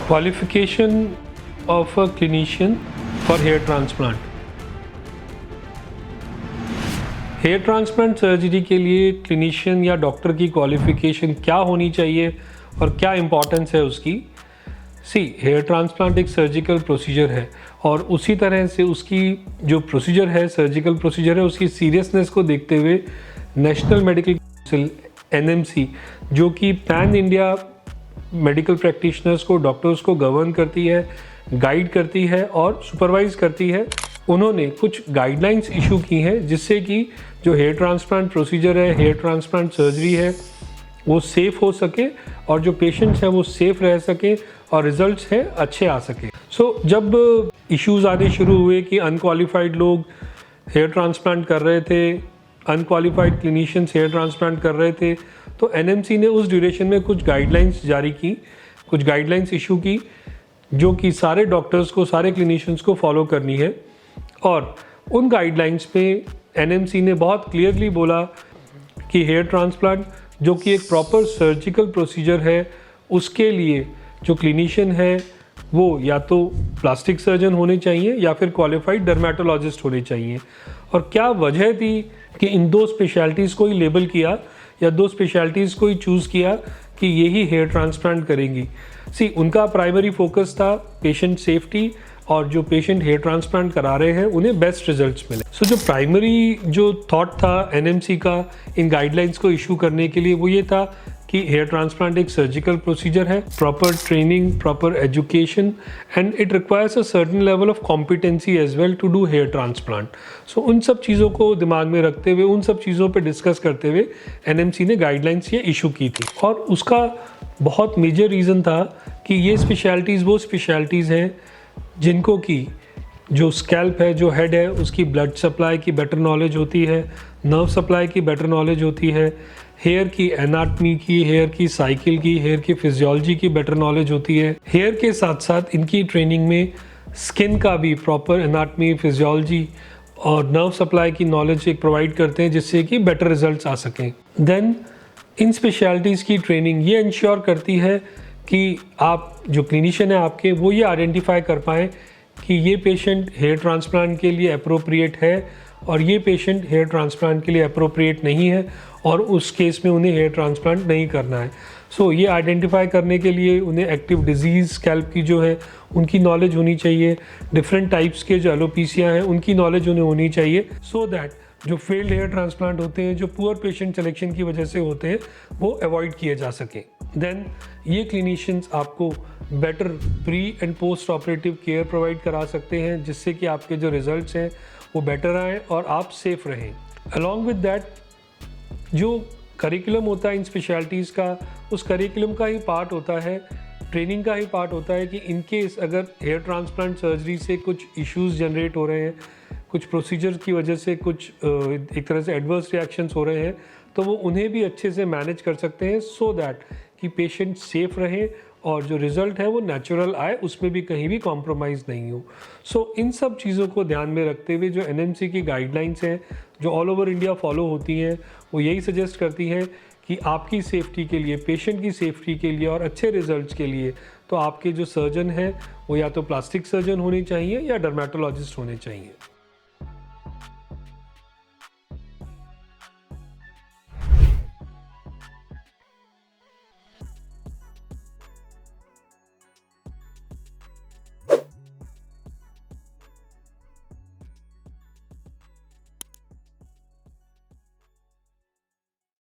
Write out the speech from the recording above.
Qualification of a clinician for hair transplant. Hair transplant surgery के लिए clinician या doctor की क्वालिफिकेशन क्या होनी चाहिए और क्या इम्पोर्टेंस है उसकी। हेयर ट्रांसप्लांट एक सर्जिकल प्रोसीजर है और उसी तरह से उसकी जो प्रोसीजर है, सर्जिकल प्रोसीजर है, उसकी सीरियसनेस को देखते हुए नेशनल मेडिकल काउंसिल NMC, जो कि पैन इंडिया मेडिकल प्रैक्टिशनर्स को, डॉक्टर्स को गवर्न करती है, गाइड करती है और सुपरवाइज करती है, उन्होंने कुछ गाइडलाइंस इशू की हैं जिससे कि जो हेयर ट्रांसप्लांट प्रोसीजर है, हेयर ट्रांसप्लांट सर्जरी है, वो सेफ़ हो सके और जो पेशेंट्स हैं वो सेफ़ रह सके और रिजल्ट्स हैं अच्छे आ सके। जब इश्यूज़ आने शुरू हुए कि अनक्वालिफाइड लोग हेयर ट्रांसप्लांट कर रहे थे, अनक्वालिफाइड क्लिनिशियंस हेयर ट्रांसप्लांट कर रहे थे, तो NMC ने उस ड्यूरेशन में कुछ गाइडलाइंस जारी की, कुछ गाइडलाइंस इशू की जो कि सारे डॉक्टर्स को, सारे क्लिनिशियंस को फॉलो करनी है। और उन गाइडलाइंस पे NMC ने बहुत क्लियरली बोला कि हेयर ट्रांसप्लांट जो कि एक प्रॉपर सर्जिकल प्रोसीजर है, उसके लिए जो क्लिनिशियन है वो या तो प्लास्टिक सर्जन होने चाहिए या फिर क्वालिफाइड डर्मेटोलॉजिस्ट होने चाहिए। और क्या वजह थी कि इन दो स्पेशलिटीज़ को ही लेबल किया या दो स्पेशलिटीज़ को ही चूज़ किया कि यही हेयर ट्रांसप्लांट करेंगी। उनका प्राइमरी फोकस था पेशेंट सेफ्टी और जो पेशेंट हेयर ट्रांसप्लांट करा रहे हैं उन्हें बेस्ट रिजल्ट्स मिले। जो प्राइमरी जो थॉट था NMC का इन गाइडलाइंस को इशू करने के लिए वो ये था कि हेयर ट्रांसप्लांट एक सर्जिकल प्रोसीजर है, proper training, proper education and it requires a certain level of competency as well to do hair transplant. उन सब चीज़ों को दिमाग में रखते हुए, उन सब चीज़ों पे डिस्कस करते हुए NMC ने गाइडलाइंस ये इशू की थी। और उसका बहुत मेजर रीज़न था कि ये स्पेशलिटीज़ वो स्पेशलिटीज़ हैं जिनको की जो स्कैल्प है, जो हेड है, उसकी ब्लड सप्लाई की बेटर नॉलेज होती है, नर्व सप्लाई की बेटर नॉलेज होती है, हेयर की एनाटमी की, हेयर की साइकिल की, हेयर की फिजियोलॉजी की बेटर नॉलेज होती है। हेयर के साथ साथ इनकी ट्रेनिंग में स्किन का भी प्रॉपर एनाटमी, फिजियोलॉजी और नर्व सप्लाई की नॉलेज एक प्रोवाइड करते हैं जिससे कि बेटर रिजल्ट्स आ सकें। देन इन स्पेशलिटीज़ की ट्रेनिंग ये इंश्योर करती है कि आप जो क्लिनिशियन है आपके, वो ये आइडेंटिफाई कर पाएँ कि ये पेशेंट हेयर ट्रांसप्लांट के लिए अप्रोप्रिएट है और ये पेशेंट हेयर ट्रांसप्लांट के लिए अप्रोप्रिएट नहीं है और उस केस में उन्हें हेयर ट्रांसप्लांट नहीं करना है। ये आइडेंटिफाई करने के लिए उन्हें एक्टिव डिजीज़ स्कैल्प की जो है उनकी नॉलेज होनी चाहिए, डिफरेंट टाइप्स के जो एलोपीसिया हैं उनकी नॉलेज उन्हें होनी चाहिए, सो दैट जो फेल्ड हेयर ट्रांसप्लांट होते हैं, जो पुअर पेशेंट सिलेक्शन की वजह से होते हैं, वो अवॉइड किए जा सकें। देन ये क्लिनिशियंस आपको better pre and post operative care provide करा सकते हैं जिससे कि आपके जो रिजल्ट्स हैं वो बेटर आएँ और आप सेफ रहें। अलॉन्ग विद दैट जो करिकुलम होता है इन स्पेशलिटीज़ का, उस करिकुलम का ही पार्ट होता है, ट्रेनिंग का ही पार्ट होता है कि इन केस अगर हेयर ट्रांसप्लांट सर्जरी से कुछ इश्यूज जनरेट हो रहे हैं, कुछ प्रोसीजर की वजह से कुछ एक तरह से एडवर्स रिएक्शंस हो रहे हैं, तो वो उन्हें भी अच्छे से मैनेज कर सकते हैं सो दैट कि पेशेंट सेफ रहे और जो रिज़ल्ट है वो नेचुरल आए, उसमें भी कहीं भी कॉम्प्रोमाइज़ नहीं हो। इन सब चीज़ों को ध्यान में रखते हुए जो NMC की गाइडलाइंस हैं जो ऑल ओवर इंडिया फॉलो होती हैं, वो यही सजेस्ट करती हैं कि आपकी सेफ्टी के लिए, पेशेंट की सेफ्टी के लिए और अच्छे रिजल्ट्स के लिए तो आपके जो सर्जन हैं वो या तो प्लास्टिक सर्जन होने चाहिए या डर्मेटोलॉजिस्ट होने चाहिए।